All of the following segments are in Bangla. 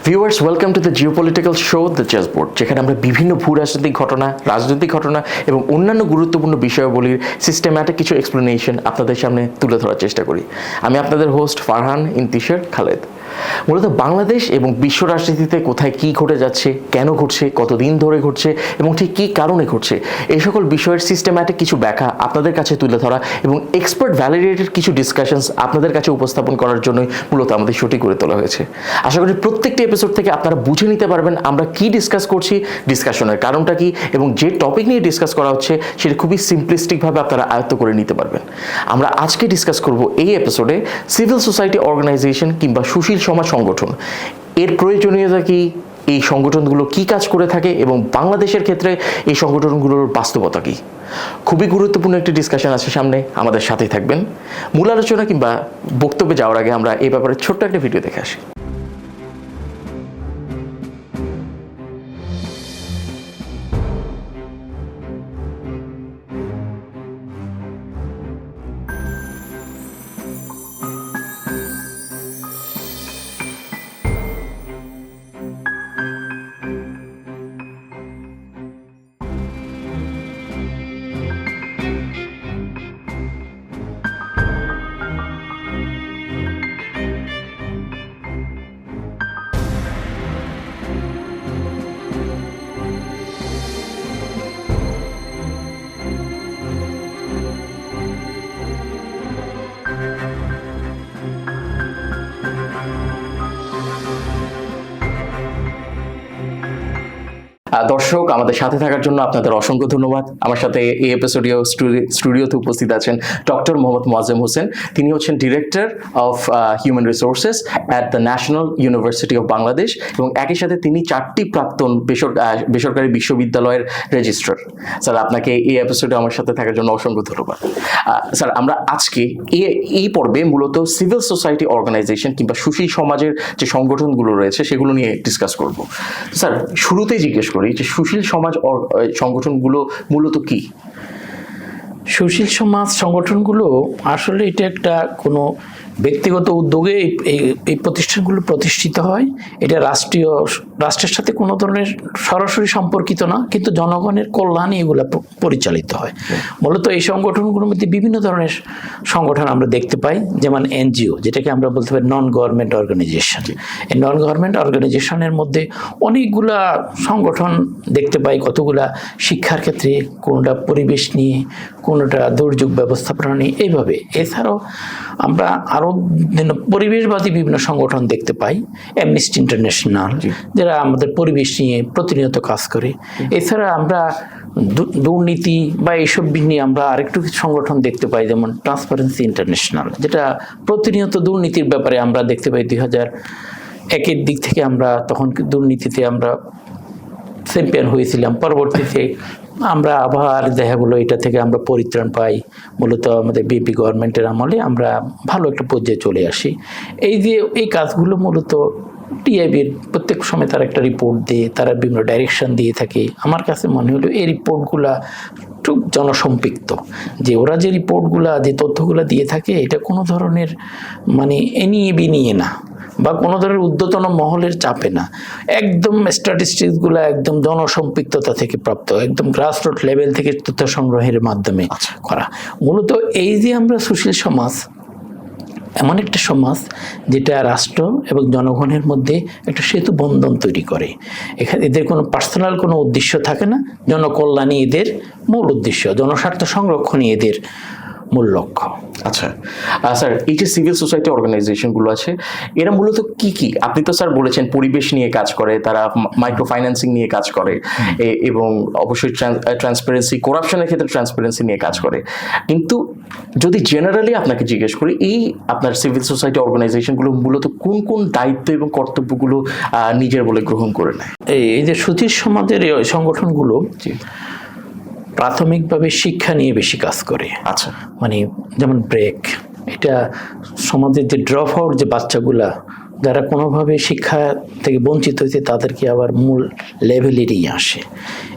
Viewers, welcome to the geopolitical show the chessboard, যেখানে আমরা বিভিন্ন ভূরাজনৈতিক ঘটনা, রাজনৈতিক ঘটনা এবং অন্যান্য গুরুত্বপূর্ণ বিষয়াবলীর সিস্টেম্যাটিক কিছু এক্সপ্লেনেশন আপনাদের সামনে তুলে ধরার চেষ্টা করি। আমি আপনাদের হোস্ট ফারহান ইন্তিশার খালেদ। মূলত বাংলাদেশ এবং বিশ্ব রাজনীতিতে কোথায় কী ঘটে যাচ্ছে, কেন ঘটছে, কতদিন ধরে ঘটছে এবং ঠিক কী কারণে ঘটছে, এই সকল বিষয়ের সিস্টেম্যাটিক কিছু ব্যাখ্যা আপনাদের কাছে তুলে ধরা এবং এক্সপার্ট ভ্যালিডেটেড কিছু ডিসকাশনস আপনাদের কাছে উপস্থাপন করার জন্যই মূলত আমাদের শোটি করে তোলা হয়েছে। আশা করি প্রত্যেকটি এপিসোড থেকে আপনারা বুঝে নিতে পারবেন আমরা কি ডিসকাস করছি, ডিসকাশনের কারণটা কি এবং যে টপিক নিয়ে ডিসকাস করা হচ্ছে সেটা খুবই সিম্পলিস্টিকভাবে আপনারা আয়ত্ত করে নিতে পারবেন। আমরা আজকে ডিসকাস করব এই এপিসোডে সিভিল সোসাইটি অর্গানাইজেশন কিংবা সুশীল সমাজ সংগঠন, এর প্রয়োজনীয়তা কি, এই সংগঠনগুলো কি কাজ করে থাকে এবং বাংলাদেশের ক্ষেত্রে এই সংগঠনগুলোর বাস্তবতা কি। খুবই গুরুত্বপূর্ণ একটি ডিসকাশন আছে সামনে, আমাদের সাথেই থাকবেন। মূল আলোচনা কিংবা বক্তব্যে যাওয়ার আগে আমরা এই ব্যাপারে ছোট্ট একটা ভিডিও দেখে আসি। দর্শক, আমাদের সাথে থাকার জন্য আপনাদের অসংখ্য ধন্যবাদ। আমার সাথে এই এপিসোডেও স্টুডিওতে উপস্থিত আছেন ডক্টর মোহাম্মদ মোয়াজ্জেম হোসেন। তিনি হচ্ছেন director of human resources at the national university of Bangladesh এবং একই সাথে তিনি 4টি প্রাক্তন বেসরকারি বিশ্ববিদ্যালয়ের রেজিস্ট্রার। স্যার, আপনাকে এই এপিসোডে আমার সাথে থাকার জন্য অসংখ্য ধন্যবাদ। স্যার, আমরা আজকে এই পর্বে মূলত সিভিল সোসাইটি অর্গানাইজেশন কিংবা সুশীল সমাজের যে সংগঠনগুলো রয়েছে সেগুলো নিয়ে ডিসকাস করব। স্যার, শুরুতেই জিজ্ঞেস করি যে সুশীল সমাজ সংগঠনগুলো মূলত কি? সুশীল সমাজ সংগঠনগুলো আসলে এটা একটা কোনো ব্যক্তিগত উদ্যোগে এই প্রতিষ্ঠানগুলো প্রতিষ্ঠিত হয়। এটা রাষ্ট্রের সাথে কোনো ধরনের সরাসরি সম্পর্কিত না, কিন্তু জনগণের কল্যাণে এগুলো পরিচালিত হয়। মূলত এই সংগঠনগুলোর মধ্যে বিভিন্ন ধরনের সংগঠন আমরা দেখতে পাই, যেমন এনজিও, যেটাকে আমরা বলতে পারি নন গভর্নমেন্ট অর্গানাইজেশন। এই নন গভর্নমেন্ট অর্গানাইজেশনের মধ্যে অনেকগুলা সংগঠন দেখতে পাই, কতগুলা শিক্ষার ক্ষেত্রে, কোনোটা পরিবেশ নিয়ে, কোনোটা দুর্যোগ ব্যবস্থাপনা নিয়ে, এইভাবে। এছাড়াও আমরা আরও পরিবেশবাদী বিভিন্ন সংগঠন দেখতে পাই, অ্যামনেস্টি ইন্টারন্যাশনাল, যারা আমাদের পরিবেশ নিয়ে প্রতিনিয়ত কাজ করে। এছাড়া আমরা দুর্নীতি বা এইসব নিয়ে আমরা আরেকটু কিছু সংগঠন দেখতে পাই, যেমন ট্রান্সপারেন্সি ইন্টারন্যাশনাল, যেটা প্রতিনিয়ত দুর্নীতির ব্যাপারে আমরা দেখতে পাই। 2001-এর দিক থেকে আমরা তখন দুর্নীতিতে আমরা চ্যাম্পিয়ন হয়েছিলাম। পরবর্তীতে আমরা আবার দেখা গেলো এটা থেকে আমরা পরিত্রাণ পাই। মূলত আমাদের বিএনপি গভর্নমেন্টের আমলে আমরা ভালো একটা পর্যায়ে চলে আসি। এই কাজগুলো মূলত টিআইবির প্রত্যেক সময় তারা একটা রিপোর্ট দিয়ে, তারা বিভিন্ন ডাইরেকশন দিয়ে থাকে। আমার কাছে মনে হলো এই রিপোর্টগুলা খুব জনসম্পৃক্ত, যে ওরা যে রিপোর্টগুলা, যে তথ্যগুলা দিয়ে থাকে, এটা কোনো ধরনের মানে এনিয়ে বিনিয়ে না বা কোনো ধরনের ঊর্ধ্বতন মহলের চাপে না। একদম স্ট্যাটিস্টিক্সগুলো একদম জনসম্পৃক্ততা থেকে প্রাপ্ত, একদম গ্রাসরুট লেভেল থেকে তথ্য সংগ্রহের মাধ্যমে করা। মূলত এই যে আমরা সুশীল সমাজ, এমন একটা সমাজ যেটা রাষ্ট্র এবং জনগণের মধ্যে একটা সেতু বন্ধন তৈরি করে। এখানে এদের কোনো পার্সোনাল কোনো উদ্দেশ্য থাকে না, জনকল্যাণই এদের মূল উদ্দেশ্য, জনস্বার্থ সংরক্ষণই এদের মূল লক্ষ্য। আচ্ছা স্যার, এই যে সিভিল সোসাইটি অর্গানাইজেশনগুলো আছে, এরা মূলত কি কি? আপনি তো স্যার বলেছেন পরিবেশ নিয়ে কাজ করে, তারা মাইক্রো ফাইন্যান্সিং নিয়ে কাজ করে এবং অবশ্যই ট্রান্সপারেন্সি, করাপশনের ক্ষেত্রে ট্রান্সপারেন্সি নিয়ে কাজ করে। কিন্তু যদি জেনারেলি আপনাকে জিজ্ঞেস করি, এই আপনার সিভিল সোসাইটি অর্গানাইজেশনগুলো মূলত কোন কোন দায়িত্ব এবং কর্তব্যগুলো নিজের বলে গ্রহণ করে নেয়? এই যে সুশীল সমাজের এই সংগঠনগুলো প্রাথমিকভাবে শিক্ষা নিয়ে বেশি কাজ করে। আচ্ছা, মানে যেমন ব্রেক, এটা সমাজের যে ড্রপ আউট যে বাচ্চাগুলা যারা কোনোভাবে শিক্ষা থেকে বঞ্চিত হয়েছে তাদেরকে আবার মূল লেভেলে নিয়ে আসে।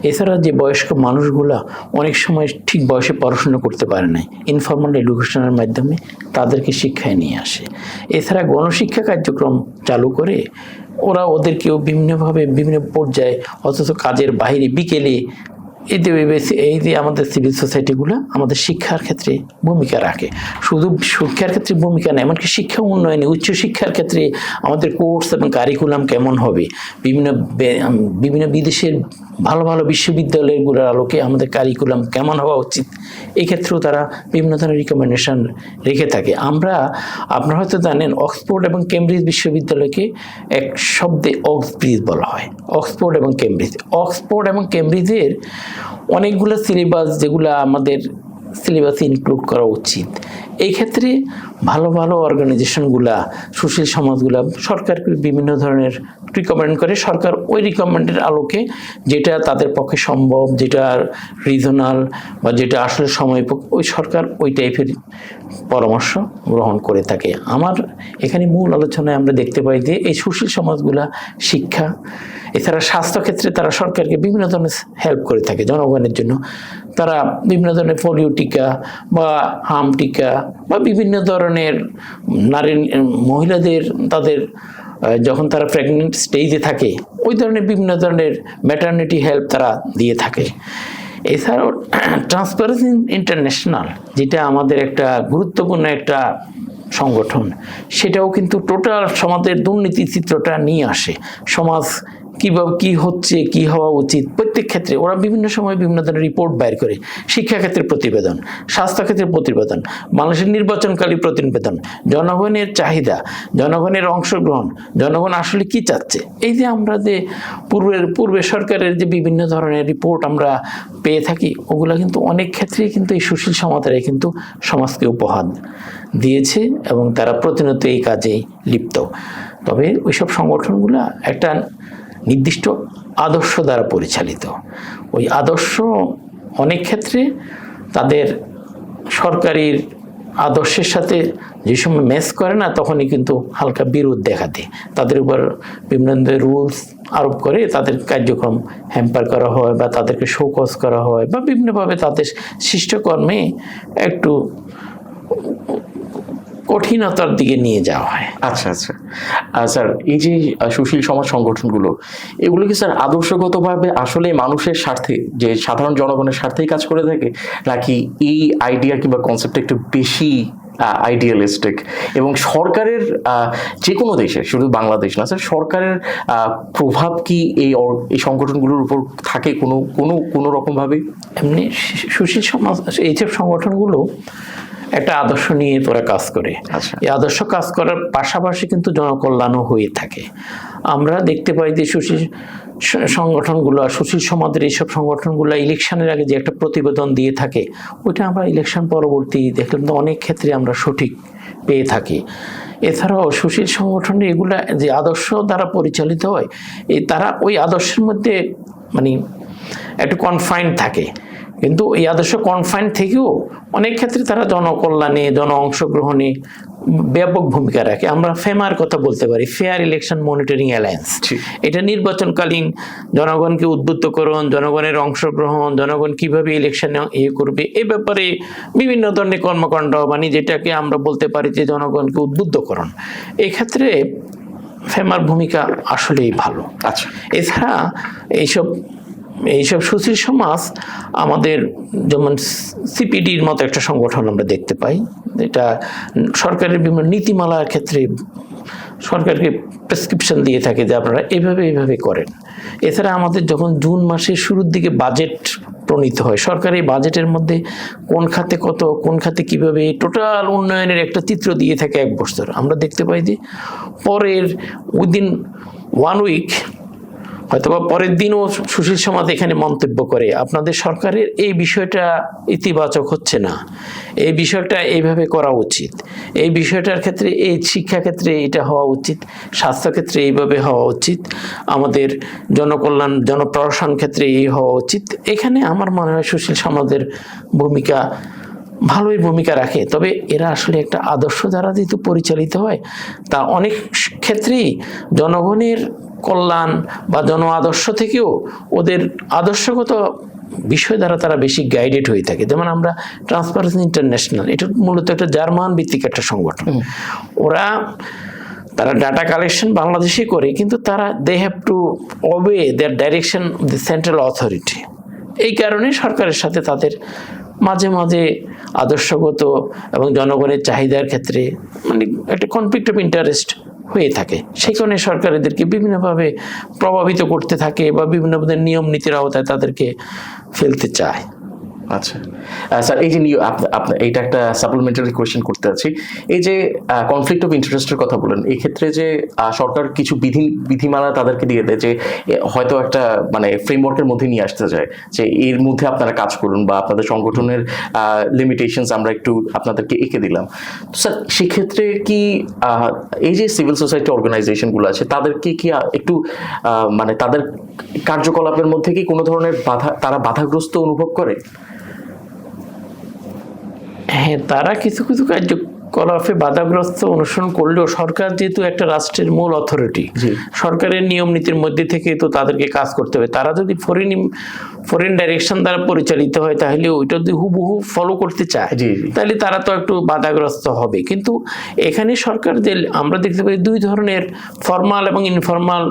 এছাড়া যে বয়স্ক মানুষগুলা অনেক সময় ঠিক বয়সে পড়াশোনা করতে পারে নাই, ইনফরমাল এডুকেশনের মাধ্যমে তাদেরকে শিক্ষায় নিয়ে আসে। এছাড়া গণশিক্ষা কার্যক্রম চালু করে ওরা ওদেরকেও বিভিন্নভাবে বিভিন্ন পর্যায়ে অথচ কাজের বাইরে বিকেলে এই যে আমাদের সিভিল সোসাইটিগুলো আমাদের শিক্ষার ক্ষেত্রে ভূমিকা রাখে। শুধু শিক্ষার ক্ষেত্রে ভূমিকা নেই, এমনকি শিক্ষা উন্নয়নে উচ্চশিক্ষার ক্ষেত্রে আমাদের কোর্স এবং কারিকুলাম কেমন হবে, বিভিন্ন বিদেশের ভালো ভালো বিশ্ববিদ্যালয়গুলোর আলোকে আমাদের কারিকুলাম কেমন হওয়া উচিত, এই ক্ষেত্রেও তারা বিভিন্ন ধরনের রিকমেন্ডেশন রেখে থাকে। আপনারা হয়তো জানেন অক্সফোর্ড এবং কেমব্রিজ বিশ্ববিদ্যালয়কে এক শব্দে অক্সব্রিজ বলা হয়। অক্সফোর্ড এবং কেমব্রিজের অনেকগুলো সিলেবাস যেগুলো আমাদের সিলেবাসে ইনক্লুড করা উচিত। এই ক্ষেত্রে ভালো ভালো অর্গানাইজেশনগুলা, সুশীল সমাজগুলা সরকারকে বিভিন্ন ধরনের রিকমেন্ড করে। সরকার ওই রিকমেন্ডের আলোকে যেটা তাদের পক্ষে সম্ভব, যেটা রিজনাল বা যেটা আসলে সময় ওই সরকার ওই টাইপের পরামর্শ গ্রহণ করে থাকে। আমার এখানে মূল আলোচনায় আমরা দেখতে পাই যে এই সুশীল সমাজগুলা শিক্ষা, এছাড়া স্বাস্থ্যক্ষেত্রে তারা সরকারকে বিভিন্ন ধরনের হেল্প করে থাকে জনগণের জন্য। তারা বিভিন্ন ধরনের পোলিও টিকা বা হাম টিকা বা বিভিন্ন ধরনের মহিলাদের তাদের যখন তারা প্রেগনেন্ট স্টেজে থাকে ওই ধরনের বিভিন্ন ধরনের ম্যাটারনিটি হেল্প তারা দিয়ে থাকে। এছাড়াও ট্রান্সপারেন্সি ইন্টারন্যাশনাল, যেটা আমাদের একটা গুরুত্বপূর্ণ একটা সংগঠন, সেটাও কিন্তু টোটাল সমাজের দুর্নীতি চিত্রটা নিয়ে আসে। সমাজ কীভাবে কী হচ্ছে, কী হওয়া উচিত, প্রত্যেক ক্ষেত্রে ওরা বিভিন্ন সময় বিভিন্ন ধরনের রিপোর্ট বাইর করে। শিক্ষাক্ষেত্রে প্রতিবেদন, স্বাস্থ্যক্ষেত্রে প্রতিবেদন, বাংলাদেশের নির্বাচনকালী প্রতিবেদন, জনগণের চাহিদা, জনগণের অংশগ্রহণ, জনগণ আসলে কি চাচ্ছে। এই যে আমরা যে পূর্বে সরকারের যে বিভিন্ন ধরনের রিপোর্ট আমরা পেয়ে থাকি, ওগুলা কিন্তু অনেক ক্ষেত্রেই কিন্তু এই সুশীল সমাজেরাই কিন্তু সমাজকে উপহার দিয়েছে এবং তারা প্রতিনিয়ত এই কাজেই লিপ্ত। তবে ওইসব সংগঠনগুলো একটা নির্দিষ্ট আদর্শ দ্বারা পরিচালিত। ওই আদর্শ অনেক ক্ষেত্রে তাদের সরকারের আদর্শের সাথে যে সময় ম্যাচ করে না, তখনই কিন্তু হালকা বিরোধ দেখা দেয়। তাদের উপর বিভিন্ন রুলস আরোপ করে তাদের কার্যক্রম হ্যাম্পার করা হয় বা তাদেরকে শোকজ করা হয় বা বিভিন্নভাবে তাদের সৃষ্টকর্মে একটু কঠিনতার দিকে নিয়ে যাওয়া হয়। আচ্ছা আচ্ছা স্যার, এই যে সুশীল সমাজ সংগঠনগুলো, এগুলো কি স্যার আদর্শগতভাবে আসলে মানুষের স্বার্থে, যে সাধারণ জনগণের স্বার্থেই কাজ করে থাকে, নাকি এই আইডিয়া কিংবা কনসেপ্ট একটু বেশি আইডিয়ালিস্টিক? এবং সরকারের যে কোনো দেশে, শুধু বাংলাদেশ না স্যার, সরকারের প্রভাব কি এই সংগঠনগুলোর উপর থাকে কোনো রকমভাবে? এমনি সুশীল সমাজ এইসব সংগঠনগুলো একটা আদর্শ নিয়ে তোরা কাজ করে। এই আদর্শ কাজ করার পাশাপাশি কিন্তু জনকল্যাণও হয়ে থাকে। আমরা দেখতে পাই যে সুশীল সংগঠনগুলো, সুশীল সমাজের এইসব সংগঠনগুলো ইলেকশনের আগে যে একটা প্রতিবেদন দিয়ে থাকে, ওইটা আমরা ইলেকশন পরবর্তী দেখলাম তো অনেক ক্ষেত্রে আমরা সঠিক পেয়ে থাকি। এছাড়াও সুশীল সংগঠনে এগুলা যে আদর্শ দ্বারা পরিচালিত হয়, তারা ওই আদর্শের মধ্যে মানে একটু কনফাইন্ড থাকে, কিন্তু এই আদর্শ কনফাইন থেকেও অনেক ক্ষেত্রে তারা জনকল্যাণে, জন অংশগ্রহণে ব্যাপক ভূমিকা রাখে। আমরা ফেমার কথা বলতে পারি, ফেয়ার ইলেকশন মনিটরিং অ্যালায়েন্স। এটা নির্বাচনকালীন জনগণকে উদ্বুদ্ধকরণ, জনগণের অংশগ্রহণ, জনগণ কিভাবে ইলেকশনে করবে, এ ব্যাপারে বিভিন্ন ধরনের কর্মকাণ্ড, মানে যেটাকে আমরা বলতে পারি যে জনগণকে উদ্বুদ্ধকরণ। এক্ষেত্রে ফেমার ভূমিকা আসলেই ভালো। আচ্ছা, এছাড়া এইসব সুশীল সমাজ আমাদের যেমন সিপিডির মতো একটা সংগঠন আমরা দেখতে পাই, এটা সরকারের বিভিন্ন নীতিমালার ক্ষেত্রে সরকারকে প্রেসক্রিপশন দিয়ে থাকে যে আপনারা এইভাবে করেন। এছাড়া আমাদের যখন জুন মাসের শুরুর দিকে বাজেট প্রণীত হয়, সরকার এই বাজেটের মধ্যে কোন খাতে কত, কোন খাতে কিভাবে টোটাল উন্নয়নের একটা চিত্র দিয়ে থাকে এক বছর। আমরা দেখতে পাই যে পরের উইদিন 1 উইক হয়তোবা পরের দিনও সুশীল সমাজ এখানে মন্তব্য করে আপনাদের সরকারের এই বিষয়টা ইতিবাচক হচ্ছে না, এই বিষয়টা এইভাবে করা উচিত, এই বিষয়টার ক্ষেত্রে, এই শিক্ষাক্ষেত্রে এটা হওয়া উচিত, স্বাস্থ্যক্ষেত্রে এইভাবে হওয়া উচিত, আমাদের জনকল্যাণ জনপ্রশাসন ক্ষেত্রে এই হওয়া উচিত। এখানে আমার মনে হয় সুশীল সমাজের ভূমিকা ভালোই ভূমিকা রাখে, তবে এরা আসলে একটা আদর্শ দ্বারা যেহেতু পরিচালিত হয়, তা অনেক ক্ষেত্রেই জনগণের কল্যাণ বা জন আদর্শ থেকেও ওদের আদর্শগত বিষয় দ্বারা তারা বেশি গাইডেড হয়ে থাকে। যেমন আমরা ট্রান্সপারেন্সি ইন্টারন্যাশনাল, এটা মূলত একটা জার্মান ভিত্তিক একটা সংগঠন। তারা ডাটা কালেকশন বাংলাদেশে করে, কিন্তু তারা they have to obey their direction of the central authority. এই কারণে সরকারের সাথে তাদের মাঝে মাঝে আদর্শগত এবং জনগণের চাহিদার ক্ষেত্রে মানে একটা কনফ্লিক্ট অফ ইন্টারেস্ট হয়ে থাকে। সেই কারণে সরকার এদেরকে বিভিন্নভাবে প্রভাবিত করতে থাকে বা বিভিন্নভাবে নিয়ম নীতির আওতায় তাদেরকে ফেলতে চায়। আচ্ছা স্যার, এই যে এইটা একটা সাপ্লিমেন্টারি কোয়েশ্চেন করতে আছি। এই যে কনফ্লিক্ট অফ ইন্টারেস্টের কথা বলেন, এই ক্ষেত্রে যে সরকার কিছু বিধিমালা তাদেরকে দিয়ে দেয় যে হয়তো একটা মানে ফ্রেমওয়ার্কের মধ্যে নিয়ে আসতে চায় যে এর মধ্যে আপনারা কাজ করুন বা আপনাদের সংগঠনের লিমিটেশনস আমরা একটু আপনাদেরকে এঁকে দিলাম। তো স্যার সেক্ষেত্রে কি এই যে সিভিল সোসাইটি অর্গানাইজেশনগুলো আছে তাদেরকে কি একটু মানে তাদের কার্যকলাপের মধ্যে কি কোনো ধরনের তারা বাধাগ্রস্ত অনুভব করে? হ্যাঁ, তারা কিছু কিছু কার্যকলাপে বাধাগ্রস্ত অনুসরণ করলেও সরকার যেহেতু একটা রাষ্ট্রের মূল অথরিটি, সরকারের নিয়ম নীতির মধ্যে থেকে তো তাদেরকে কাজ করতে হবে। তারা যদি ফরেন ডাইরেকশন দ্বারা পরিচালিত হয় তাহলে ওইটা যদি হুবহু ফলো করতে চায় তাহলে তারা তো একটু বাধাগ্রস্ত হবে। কিন্তু এখানে সরকার যে আমরা দেখতে পাই দুই ধরনের ফর্মাল এবং ইনফর্মাল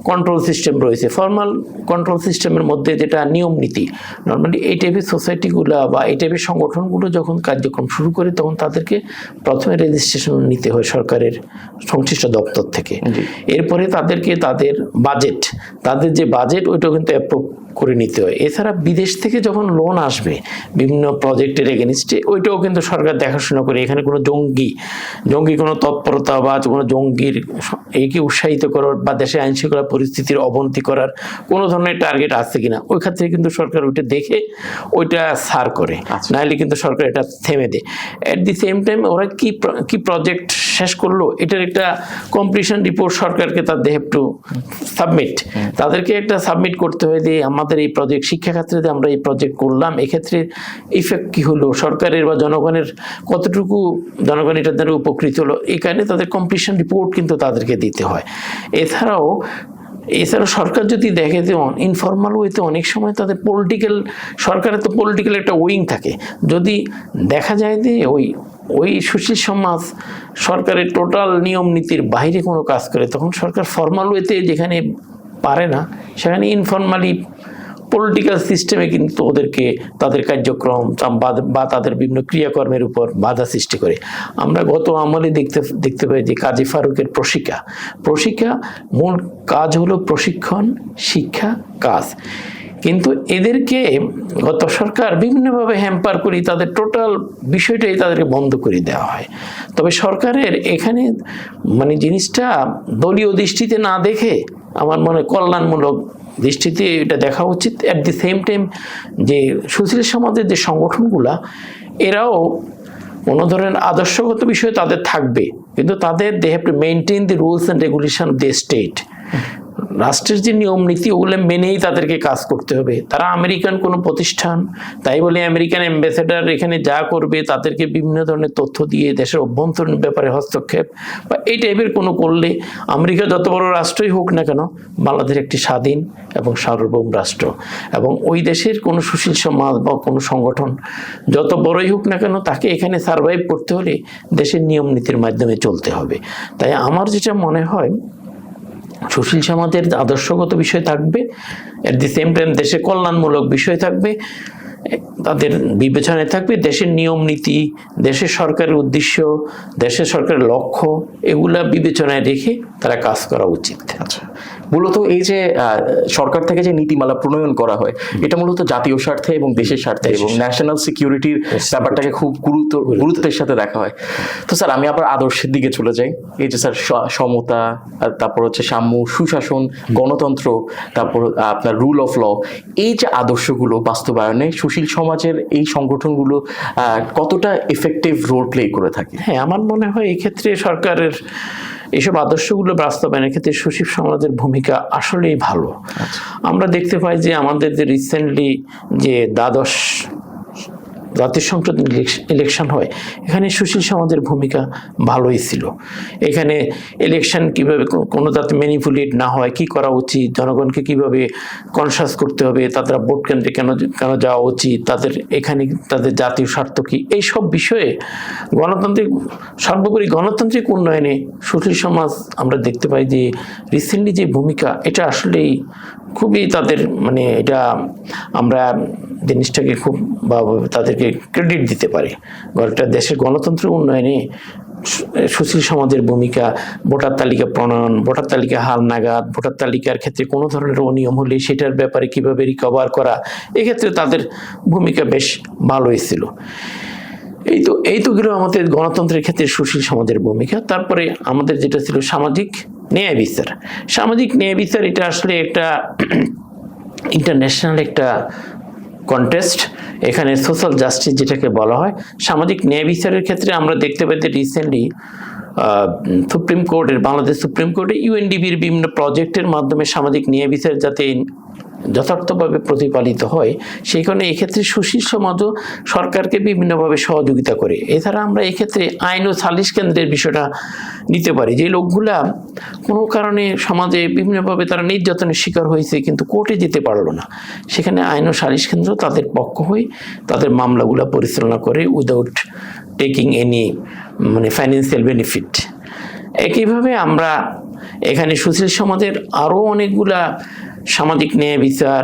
কন্ট্রোল সিস্টেম রয়েছে। ফর্মাল কন্ট্রোল সিস্টেমের মধ্যে যেটা নিয়ম নীতি, নর্মালি এই টাইপের সোসাইটিগুলো বা এই টাইপের সংগঠনগুলো যখন কার্যক্রম শুরু করে তখন তাদেরকে প্রথমে রেজিস্ট্রেশন নিতে হয় সরকারের সংশ্লিষ্ট দপ্তর থেকে। এরপরে তাদেরকে তাদের যে বাজেট ওইটা কিন্তু অ্যাপ্রুভ করে নিতে হয়। এছাড়া বিদেশ থেকে যখন লোন আসবে বিভিন্ন প্রজেক্টের এগেনিস্টে, ওইটাও কিন্তু সরকার দেখাশোনা করে এখানে কোনো জঙ্গি কোনো তৎপরতা বা কোনো জঙ্গির একে উৎসাহিত করার বা দেশে আইন শৃঙ্খলা পরিস্থিতির অবনতি করার কোনো ধরনের টার্গেট আছে কিনা ওই ক্ষেত্রে কিন্তু সরকার ওইটা দেখে ওইটা সার করে, নাহলে কিন্তু সরকার এটা থেমে দেয়। অ্যাট দি সেম টাইম ওরা কি প্রজেক্ট শেষ করলো এটার একটা কমপ্লিশন রিপোর্ট সরকারকে দে হ্যাভ টু সাবমিট। তাদেরকে একটা সাবমিট করতে হয় যে আমাদের এই প্রজেক্ট শিক্ষা ক্ষেত্রে যে আমরা এই প্রজেক্ট করলাম এক্ষেত্রে ইফেক্ট কি হলো, সরকারের বা জনগণের কতটুকু জনগণ এটার দ্বারা উপকৃত হলো, এই কারণে তাদের কমপ্লিশন রিপোর্ট কিন্তু তাদেরকে দিতে হয়। এছাড়াও সরকার যদি দেখে যে ইনফর্মাল ওয়েতে অনেক সময় তাদের সরকারের তো পলিটিক্যাল একটা উইং থাকে, যদি দেখা যায় যে ওই সুশীল সমাজ সরকারের টোটাল নিয়ম নীতির বাইরে কোনো কাজ করে, তখন সরকার ফর্মাল ওয়েতে যেখানে পারে না সেখানে ইনফর্মালি পলিটিক্যাল সিস্টেমে কিন্তু ওদেরকে তাদের কার্যক্রম বা তাদের বিভিন্ন ক্রিয়াকর্মের উপর বাধা সৃষ্টি করে। আমরা গত আমলে দেখতে পাই যে কাজী ফারুকের প্রশিক্ষা মূল কাজ হলো প্রশিক্ষণ, শিক্ষা, কাজ, কিন্তু এদেরকে গত সরকার বিভিন্নভাবে হ্যাম্পার করি তাদের টোটাল বিষয়টাই তাদেরকে বন্ধ করে দেওয়া হয়। তবে সরকারের এখানে মানে জিনিসটা দলীয় দৃষ্টিতে না দেখে আমার মনে কল্যাণমূলক দৃষ্টিতে এটা দেখা উচিত। অ্যাট দি সেম টাইম যে সুশীল সমাজের যে সংগঠনগুলা এরাও কোনো ধরনের আদর্শগত বিষয় তাদের থাকবে, কিন্তু তাদের they have to maintain the rules and regulation of the state. রাষ্ট্রের যে নিয়ম নীতি ওগুলো মেনেই তাদেরকে কাজ করতে হবে। তারা আমেরিকান কোনো প্রতিষ্ঠান, তাই বলে আমেরিকান অ্যাম্বাসেডার এখানে যা করবে তাদেরকে বিভিন্ন ধরনের তথ্য দিয়ে দেশের অভ্যন্তরীণ ব্যাপারে হস্তক্ষেপ বা এই টাইপের কোনো করলে, আমেরিকা যত বড় রাষ্ট্রই হোক না কেন, বাংলাদেশ একটি স্বাধীন এবং সার্বভৌম রাষ্ট্র, এবং ওই দেশের কোনো সুশীল সমাজ বা কোনো সংগঠন যত বড়ই হোক না কেন তাকে এখানে সার্ভাইভ করতে হলে দেশের নিয়ম নীতির মাধ্যমে চলতে হবে। তাই আমার যেটা মনে হয় সুশীল সমাজের আদর্শগত বিষয় থাকবে, এট দি সেম টাইম দেশের কল্যাণমূলক বিষয় থাকবে, তাদের বিবেচনায় থাকবে দেশের নিয়ম নীতি, দেশের সরকারের উদ্দেশ্য, দেশের সরকারের লক্ষ্য, এগুলা বিবেচনায় রেখে তারা কাজ করা উচিত। আচ্ছা, মূলত এই যে সরকার থেকে যে নীতিমালা প্রণয়ন করা হয় এটা মূলত জাতীয় স্বার্থে এবং দেশের স্বার্থে এবং ন্যাশনাল সিকিউরিটির ব্যাপারটাকে খুব গুরুত্বের সাথে দেখা হয়। তো স্যার আমি আবার আদর্শের দিকে চলে যাই। এই যে স্যার সমতা, তারপর হচ্ছে সাম্য, সুশাসন, গণতন্ত্র, তারপর আপনার রুল অফ ল, এই যে আদর্শগুলো বাস্তবায়নে সুশীল সমাজের এই সংগঠনগুলো কতটা এফেক্টিভ রোল প্লে করে থাকে? হ্যাঁ, আমার মনে হয় এই ক্ষেত্রে সরকারের এইসব আদর্শগুলো বাস্তবায়নের ক্ষেত্রে সুশীল সমাজের ভূমিকা আসলেই ভালো। আমরা দেখতে পাই যে আমাদের যে রিসেন্টলি যে জাতীয় সংসদ ইলেকশন হয়, এখানে সুশীল সমাজের ভূমিকা ভালোই ছিল। এখানে ইলেকশন কিভাবে কোনো যাতে ম্যানিপুলেট না হয়, কি করা উচিত, জনগণকে কিভাবে কনসাস করতে হবে, তারা ভোট কেন্দ্রে কেন যাওয়া উচিত, তাদের এখানে তাদের জাতীয় স্বার্থ কি, এইসব বিষয়ে গণতান্ত্রিক সর্বোপরি গণতান্ত্রিক উন্নয়নে সুশীল সমাজ আমরা দেখতে পাই যে রিসেন্টলি যে ভূমিকা, এটা আসলেই খুবই তাদের মানে এটা আমরা জিনিসটাকে খুব বা তাদেরকে ক্রেডিট দিতে পারি। একটা দেশের গণতন্ত্র উন্নয়নে সুশীল সমাজের ভূমিকা, ভোটার তালিকা প্রণয়ন, ভোটার তালিকা হালনাগাদ, ভোটার তালিকার ক্ষেত্রে কোনো ধরনের অনিয়ম হলে সেটার ব্যাপারে কিভাবে রিকভার করা, এক্ষেত্রে তাদের ভূমিকা বেশ ভালোই ছিল। এই তো গেল আমাদের গণতন্ত্রের ক্ষেত্রে সুশীল সমাজের ভূমিকা। তারপরে আমাদের যেটা ছিল সামাজিক ন্যায় বিচার। সামাজিক ন্যায় বিচার এটা আসলে একটা ইন্টারন্যাশনাল একটা কন্টেস্ট। এখানে সোশ্যাল জাস্টিস যেটাকে বলা হয়, সামাজিক ন্যায় বিচারের ক্ষেত্রে আমরা দেখতে পাই যে রিসেন্টলি সুপ্রিম কোর্টের বাংলাদেশ সুপ্রিম কোর্টে ইউএনডিপির বিভিন্ন প্রজেক্টের মাধ্যমে সামাজিক ন্যায় বিচার যাতে যথার্থভাবে প্রতিপালিত হয়, সেইখানে এক্ষেত্রে সুশীল সমাজও সরকারকে বিভিন্নভাবে সহযোগিতা করে। এছাড়া আমরা এক্ষেত্রে আইন ও সালিশ কেন্দ্রের বিষয়টা নিতে পারি, যে লোকগুলা কোনো কারণে সমাজে বিভিন্নভাবে তারা নির্যাতনের শিকার হয়েছে কিন্তু কোর্টে যেতে পারলো না, সেখানে আইন ও সালিশ কেন্দ্র তাদের পক্ষ হয়ে তাদের মামলাগুলো পরিচালনা করে উইদাউট টেকিং এনি মানে ফাইন্যান্সিয়াল বেনিফিট। একইভাবে আমরা এখানে সুশীল সমাজের আরও অনেকগুলা সামাজিক ন্যায় বিচার,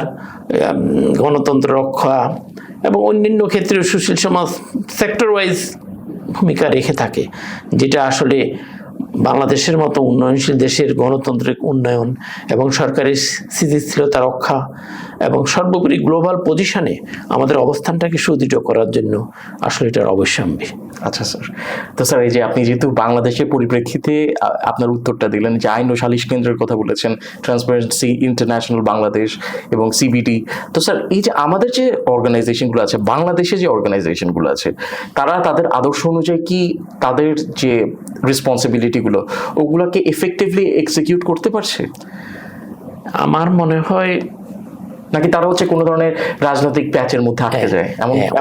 গণতন্ত্র রক্ষা এবং অন্যান্য ক্ষেত্রে সুশীল সমাজ সেক্টর ওয়াইজ ভূমিকা রেখে থাকে, যেটা আসলে বাংলাদেশের মতো উন্নয়নশীল দেশের গণতান্ত্রিক উন্নয়ন এবং সরকারের স্থিতিশীলতা রক্ষা এবং সর্বোপরি গ্লোবাল পজিশনে আমাদের অবস্থানটাকে সুদৃঢ় করার জন্য আসলে এটার অবশ্যম্বী। আচ্ছা স্যার, তো স্যার এই যে আপনি যেহেতু বাংলাদেশের পরিপ্রেক্ষিতে আপনার উত্তরটা দিলেন, যে আইন ও সালিশ কেন্দ্রের কথা বলেছেন, ট্রান্সপারেন্সি ইন্টারন্যাশনাল বাংলাদেশ এবং সিবিডি, তো স্যার এই যে আমাদের যে অর্গানাইজেশনগুলো আছে, বাংলাদেশে যে অর্গানাইজেশনগুলো আছে, তারা তাদের আদর্শ অনুযায়ী কি তাদের যে রেসপন্সিবিলিটিগুলো ওগুলোকে এফেক্টিভলি এক্সিকিউট করতে পারছে? আমার মনে হয় নাকি তারা হচ্ছে কোনো ধরনের রাজনৈতিক প্যাচের মধ্যে আটকে যায়?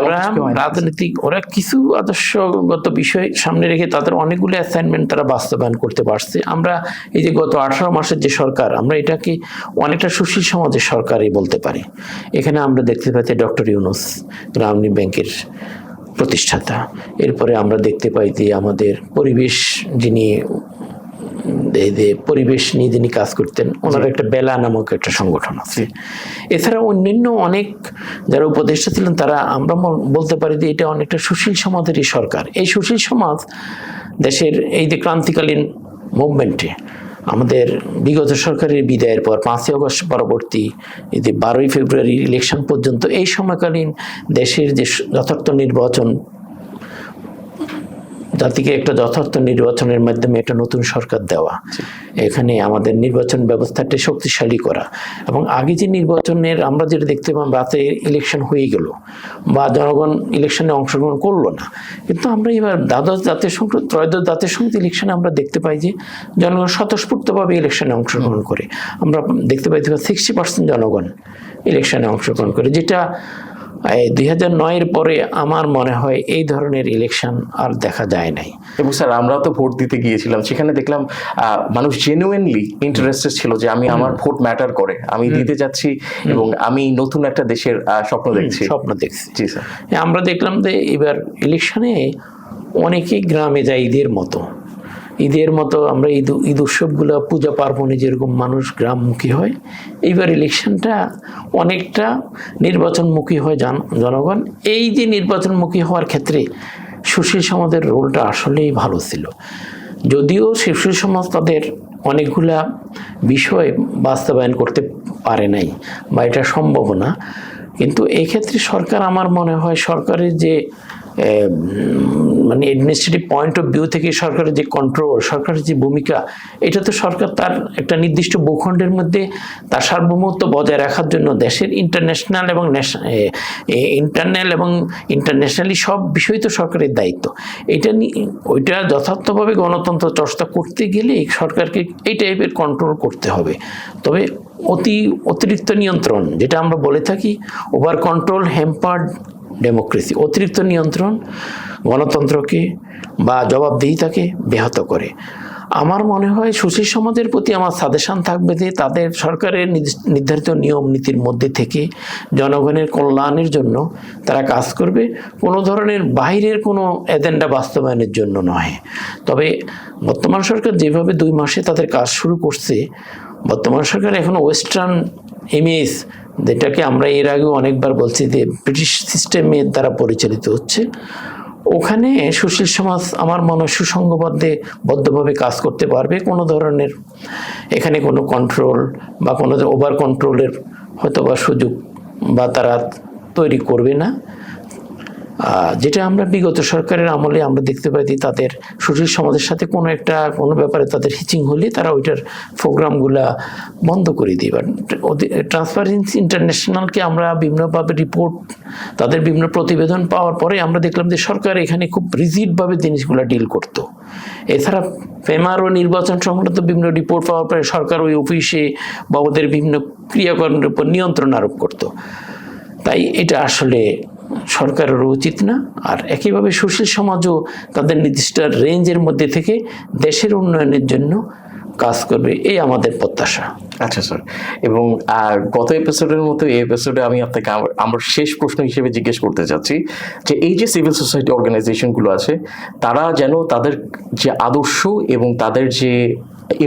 ওরা রাজনৈতিক, ওরা কিছু আদর্শগত বিষয় সামনে রেখে তাদের অনেকগুলো অ্যাসাইনমেন্ট তারা বাস্তবায়ন করতে পারছে। আমরা এই যে গত 18 মাসের যে সরকার, আমরা এটাকে অনেকটা সুশীল সমাজের সরকারই বলতে পারি। এখানে আমরা দেখতে পাচ্ছি ডক্টর ইউনূস গ্রামীণ ব্যাংকের প্রতিষ্ঠাতা। এরপরে আমরা দেখতে পাই যে আমাদের পরিবেশ যিনি পরিবেশ নিয়ে যিনি কাজ করতেন, ওনার একটা বেলা নামক একটা সংগঠন আছে। এছাড়া অন্যান্য অনেক যারা উপদেষ্টা ছিলেন, তারা আমরা বলতে পারি যে এটা অনেকটা সুশীল সমাজেরই সরকার। এই সুশীল সমাজ দেশের এই যে ক্রান্তিকালীন মুভমেন্টে আমাদের বিগত সরকারের বিদায়ের পর 5ই আগস্ট পরবর্তী এই যে 12ই ফেব্রুয়ারি ইলেকশন পর্যন্ত এই সময়কালীন দেশের যে যথার্থ নির্বাচন, জাতিকে একটা যথার্থ নির্বাচনের মাধ্যমে একটা নতুন সরকার দেওয়া, এখানে আমাদের নির্বাচন ব্যবস্থাটা শক্তিশালী করা এবং আগে যে নির্বাচনের আমরা যেটা দেখতে পাই, রাতে ইলেকশন হয়ে গেল বা জনগণ ইলেকশনে অংশগ্রহণ করলো না, কিন্তু আমরা এবার ত্রয়োদশ জাতীয় সংসদ ইলেকশনে আমরা দেখতে পাই যে জনগণ স্বতঃস্ফূর্তভাবে ইলেকশনে অংশগ্রহণ করে। আমরা দেখতে পাই 60% জনগণ ইলেকশনে অংশগ্রহণ করে, যেটা 2009-এর পরে আমার মনে হয় এই ধরনের ইলেকশন আর দেখা যায় নাই। এবং স্যার আমরাও তো ভোট দিতে গিয়েছিলাম, সেখানে দেখলাম মানুষ জেনুইনলি ইন্টারেস্টেড ছিল যে আমার ভোট ম্যাটার করে, আমি দিতে যাচ্ছি এবং আমি নতুন একটা দেশের স্বপ্ন দেখছি। জি স্যার, আমরা দেখলাম যে এবার ইলেকশনে অনেকেই গ্রামে যায় ঈদের মতো আমরা ঈদ উৎসবগুলো, পূজা পার্বণে যেরকম মানুষ গ্রামমুখী হয়, এইবার ইলেকশনটা অনেকটা নির্বাচনমুখী হয় জনগণ। এই যে নির্বাচনমুখী হওয়ার ক্ষেত্রে সুশীল সমাজের রোলটা আসলেই ভালো ছিল, যদিও সুশীল সমাজ তাদের অনেকগুলা বিষয় বাস্তবায়ন করতে পারে নাই বা এটা সম্ভব না, কিন্তু এক্ষেত্রে সরকার, আমার মনে হয় সরকারের যে মানে অ্যাডমিনিস্ট্রেটিভ পয়েন্ট অফ ভিউ থেকে সরকারের যে কন্ট্রোল, সরকারের যে ভূমিকা, এটা তো সরকার তার একটা নির্দিষ্ট ভূখণ্ডের মধ্যে তার সার্বভৌমত্ব বজায় রাখার জন্য দেশের ইন্টারন্যাশনাল এবং ইন্টারন্যাশনালি সব বিষয় তো সরকারের দায়িত্ব। ওইটা যথার্থভাবে গণতন্ত্র চর্চা করতে গেলে সরকারকে এই টাইপের কন্ট্রোল করতে হবে। তবে অতিরিক্ত নিয়ন্ত্রণ, যেটা আমরা বলে থাকি ওভার কন্ট্রোল হ্যাম্পার্ড ডেমোক্রেসি। অতিরিক্ত নিয়ন্ত্রণ গণতন্ত্রকে বা জবাবদিহিতাকে ব্যাহত করে। আমার মনে হয় সুশীল সমাজের প্রতি আমার সাজেশন থাকবে যে তাদের সরকারের নির্ধারিত নিয়ম নীতির মধ্যে থেকে জনগণের কল্যাণের জন্য তারা কাজ করবে, কোনো ধরনের বাইরের কোনো এজেন্ডা বাস্তবায়নের জন্য নয়। তবে বর্তমান সরকার যেভাবে 2 মাসে তাদের কাজ শুরু করছে, বর্তমান সরকার এখন ওয়েস্টার্ন ইমেজ, যেটাকে আমরা এর আগেও অনেকবার বলছি যে ব্রিটিশ সিস্টেমের দ্বারা পরিচালিত হচ্ছে, ওখানে সুশীল সমাজ আমার মনে হয় সুসংঘবদ্ধভাবে কাজ করতে পারবে। কোনো ধরনের এখানে কোনো কন্ট্রোল বা কোনো ওভার কন্ট্রোলের হয়তো বা সুযোগ বা তারা তৈরি করবে না। যেটা আমরা বিগত সরকারের আমলে আমরা দেখতে পাই যে তাদের সুশীল সমাজের সাথে কোনো ব্যাপারে তাদের হিচিং হলে তারা ওইটার প্রোগ্রামগুলা বন্ধ করে দিই। ট্রান্সপারেন্সি ইন্টারন্যাশনালকে আমরা বিভিন্নভাবে রিপোর্ট, তাদের বিভিন্ন প্রতিবেদন পাওয়ার পরে আমরা দেখলাম যে সরকার এখানে খুব রিজিডভাবে জিনিসগুলো ডিল করতো। এছাড়া ফেমার ও নির্বাচন সংক্রান্ত বিভিন্ন রিপোর্ট পাওয়ার পরে সরকার ওই অফিসে বা ওদের বিভিন্ন ক্রিয়াকরণের উপর নিয়ন্ত্রণ আরোপ করতো। তাই এটা আসলে সরকারেরও উচিত না। আর একইভাবে সুশীল সমাজও তাদের নির্দিষ্ট রেঞ্জের মধ্যে থেকে দেশের উন্নয়নের জন্য কাজ করবে, এই আমাদের প্রত্যাশা। আচ্ছা স্যার, এবং গত এপিসোডের মতো এই এপিসোডে আমি আপনাকে আমার শেষ প্রশ্ন হিসেবে জিজ্ঞেস করতে চাচ্ছি যে এই যে সিভিল সোসাইটি অর্গানাইজেশনগুলো আছে, তারা যেন তাদের যে আদর্শ এবং তাদের যে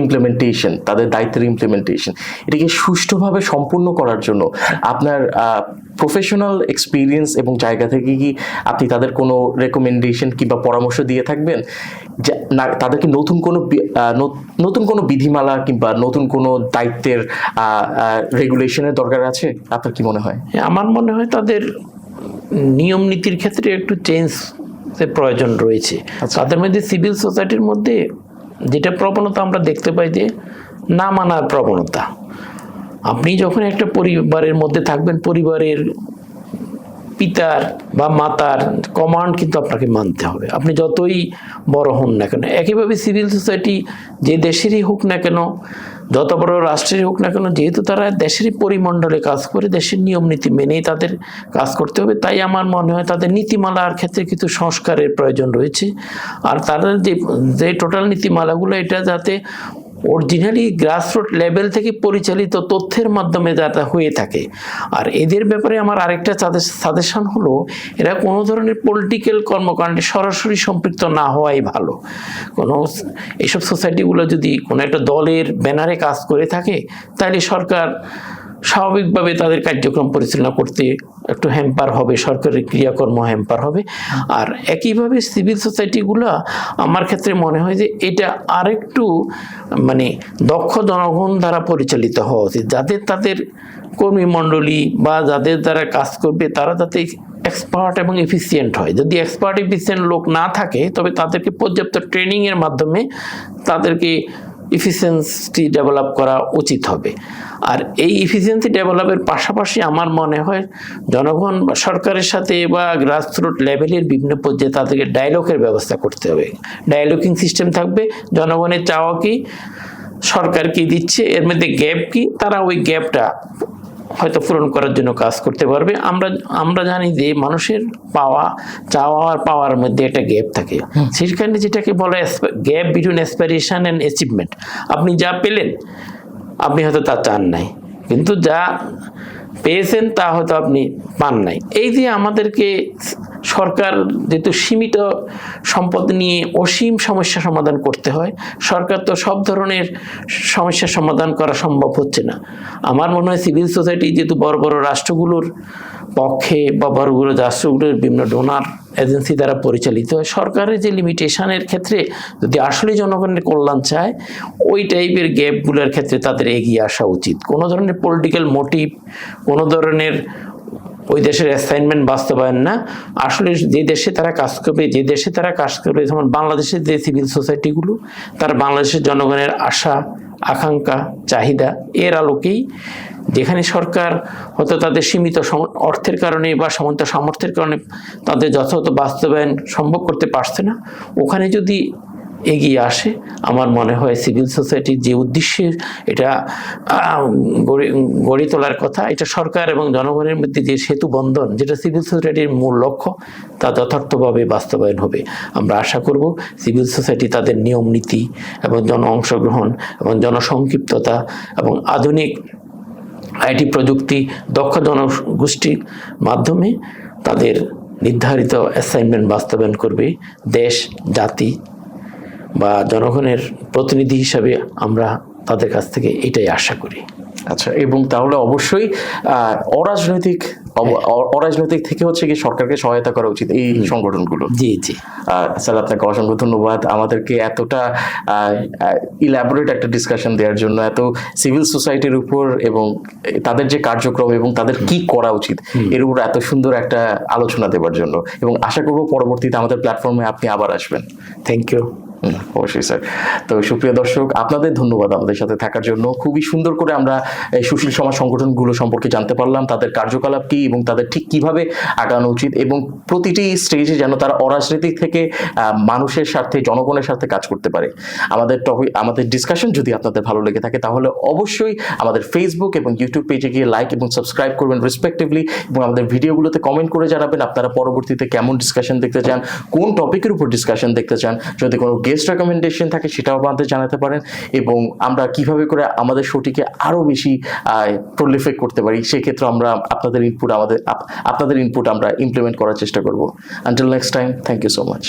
ইমপ্লিমেন্টেশন, তাদের দায়িত্বের ইমপ্লিমেন্টেশন, এটাকে সুষ্ঠুভাবে সম্পূর্ণ করার জন্য আপনার প্রফেশনাল এক্সপিরিয়েন্স এবং জায়গা থেকে কি আপনি তাদের কোনো রেকমেন্ডেশন কিংবা পরামর্শ দিয়ে থাকবেন যে তাদেরকে নতুন কোনো বিধিমালা কিংবা নতুন কোনো দায়িত্বের রেগুলেশনের দরকার আছে? আপনার কি মনে হয়? আমার মনে হয় তাদের নিয়ম নীতির ক্ষেত্রে একটু চেঞ্জ প্রয়োজন রয়েছে। তাদের মধ্যে সিভিল সোসাইটির মধ্যে যেটা প্রবণতা আমরা দেখতে পাই যে না মানার প্রবণতা। আপনি যখন একটা পরিবারের মধ্যে থাকবেন, পরিবারের পিতার বা মাতার কমান্ড কিন্তু আপনাকে মানতে হবে, আপনি যতই বড় হন না কেন। একইভাবে সিভিল সোসাইটি যে দেশেরই হোক না কেন, যত বড় রাষ্ট্রেরই হোক না কেন, যেহেতু তারা দেশেরই পরিমণ্ডলে কাজ করে, দেশের নিয়ম নীতি মেনেই তাদের কাজ করতে হবে। তাই আমার মনে হয় তাদের নীতিমালার ক্ষেত্রে কিছু সংস্কারের প্রয়োজন রয়েছে। আর তাদের যে টোটাল নীতিমালাগুলো, এটা যাতে অরিজিনালি গ্রাসরুট লেভেল থেকে পরিচালিত তথ্যের মাধ্যমে যাতে হয়ে থাকে। আর এদের ব্যাপারে আমার আরেকটা সাজেশন হলো, এরা কোনো ধরনের পলিটিক্যাল কর্মকাণ্ডে সরাসরি সম্পৃক্ত না হওয়াই ভালো। এইসব সোসাইটিগুলো যদি কোনো একটা দলের ব্যানারে কাজ করে থাকে, তাহলে সরকার স্বাভাবিকভাবে তাদের কার্যক্রম পরিচালনা করতে একটু হ্যাম্পার হবে, সরকারের ক্রিয়াকর্ম হ্যাম্পার হবে। আর একইভাবে সিভিল সোসাইটিগুলো আমার ক্ষেত্রে মনে হয় যে এটা আরেকটু দক্ষ জনগণ দ্বারা পরিচালিত হওয়া উচিত, যাতে তাদের কর্মীমণ্ডলী বা যাদের দ্বারা কাজ করবে তারা যাতে এক্সপার্ট এবং এফিসিয়েন্ট হয়। যদি এক্সপার্ট এফিসিয়েন্ট লোক না থাকে, তবে তাদেরকে পর্যাপ্ত ট্রেনিংয়ের মাধ্যমে তাদেরকে এফিসিয়েন্সি ডেভেলপ করা উচিত হবে। আর এই এফিসিয়েন্সি ডেভেলপের পাশাপাশি আমার মনে হয় জনগণ বা সরকারের সাথে বা গ্রাসরুট লেভেলের বিভিন্ন পর্যায়ে তাদেরকে ডায়ালগের ব্যবস্থা করতে হবে। ডায়ালগিং সিস্টেম থাকবে, জনগণের চাওয়া কি, সরকার কি দিচ্ছে, এর মধ্যে গ্যাপ কি, তারা ওই গ্যাপটা হয়তো পূরণ করার জন্য কাজ করতে পারবে। আমরা জানি যে মানুষের চাওয়া আর পাওয়ার মধ্যে একটা গ্যাপ থাকে। সেখানে যেটাকে বলা gap between aspiration and achievement. আপনি যা পেলেন, আপনি হয়তো তা চান নাই, কিন্তু যা পেয়েছেন তা হয়তো আপনি পান নাই। এই যে আমাদেরকে সরকার যেহেতু সীমিত সম্পদ নিয়ে অসীম সমস্যা সমাধান করতে হয়, সরকার তো সব ধরনের সমস্যার সমাধান করা সম্ভব হচ্ছে না। আমার মনে হয় সিভিল সোসাইটি যেহেতু বড় বড় রাষ্ট্রগুলোর পক্ষে বা বড় বড় রাষ্ট্রগুলোর বিভিন্ন ডোনার এজেন্সি দ্বারা পরিচালিত হয়, সরকারের যে লিমিটেশনের ক্ষেত্রে যদি আসলে জনগণের কল্যাণ চায়, ওই টাইপের গ্যাপগুলোর ক্ষেত্রে তাদের এগিয়ে আসা উচিত। কোনো ধরনের পলিটিক্যাল মোটিভ, কোনো ধরনের ওই দেশের অ্যাসাইনমেন্ট বাস্তবায়ন না। আসলে যে দেশে তারা কাজ করবে, যেমন বাংলাদেশের যে সিভিল সোসাইটিগুলো, তারা বাংলাদেশের জনগণের আশা, আকাঙ্ক্ষা, চাহিদা এর আলোকেই, যেখানে সরকার হয়তো তাদের সীমিত অর্থের কারণে বা সীমিত সামর্থ্যের কারণে তাদের যথাযথ বাস্তবায়ন সম্ভব করতে পারছে না, ওখানে যদি এগিয়ে আসে, আমার মনে হয় সিভিল সোসাইটির যে উদ্দেশ্যে এটা গড়ে তোলার কথা, এটা সরকার এবং জনগণের মধ্যে যে সেতু বন্ধন, যেটা সিভিল সোসাইটির মূল লক্ষ্য, তা যথার্থভাবে বাস্তবায়ন হবে। আমরা আশা করব সিভিল সোসাইটি তাদের নিয়ম নীতি এবং জন অংশগ্রহণ এবং জনসংক্ষিপ্ততা এবং আধুনিক আইটি প্রযুক্তি দক্ষ জনগোষ্ঠীর মাধ্যমে তাদের নির্ধারিত অ্যাসাইনমেন্ট বাস্তবায়ন করবে। দেশ, জাতি বা জনগণের প্রতিনিধি হিসাবে আমরা তাদের কাছ থেকে এটাই আশা করি। আচ্ছা, এবং তাহলে অবশ্যই অরাজনৈতিক থেকে হচ্ছে কি সরকারকে সহায়তা করা উচিত এই সংগঠনগুলো। জি জি স্যার, আপনাকে অসংখ্য ধন্যবাদ আমাদেরকে এতটা ইলাবোরেট একটা ডিসকাশন দেওয়ার জন্য, এত সিভিল সোসাইটির উপর এবং তাদের যে কার্যক্রম এবং তাদের কি করা উচিত এর উপর এত সুন্দর একটা আলোচনা দেওয়ার জন্য, এবং আশা করব পরবর্তীতে আমাদের প্ল্যাটফর্মে আপনি আবার আসবেন। Thank you. অবশ্যই স্যার। তো সুপ্রিয় দর্শক, আপনাদের ধন্যবাদ আমাদের সাথে থাকার জন্য। খুবই সুন্দর করে আমরা এই সুশীল সমাজ সংগঠনগুলো সম্পর্কে জানতে পারলাম, তাদের কার্যকলাপ কি এবং তাদের ঠিক কিভাবে আগানো উচিত, এবং প্রতিটি স্টেজে যেন তারা অরাজনৈতিক থেকে মানুষের স্বার্থে, জনগণের স্বার্থে কাজ করতে পারে। আমাদের ডিসকাশন যদি আপনাদের ভালো লেগে থাকে তাহলে অবশ্যই আমাদের ফেসবুক এবং ইউটিউব পেজে গিয়ে লাইক এবং সাবস্ক্রাইব করবেন রেসপেক্টিভলি, এবং আমাদের ভিডিওগুলোতে কমেন্ট করে জানাবেন আপনারা পরবর্তীতে কেমন ডিসকাশন দেখতে চান, কোন টপিকের উপর ডিসকাশন দেখতে চান। যদি কোনো গেস্ট রেকমেন্ডেশন থাকে সেটাও আমাদের জানাতে পারেন, এবং আমরা কিভাবে করে আমাদের শোটিকে আরও বেশি প্রলিফিক করতে পারি সেক্ষেত্রে আমরা আপনাদের ইনপুট আমরা ইমপ্লিমেন্ট করার চেষ্টা করব। Until next time, thank you so much.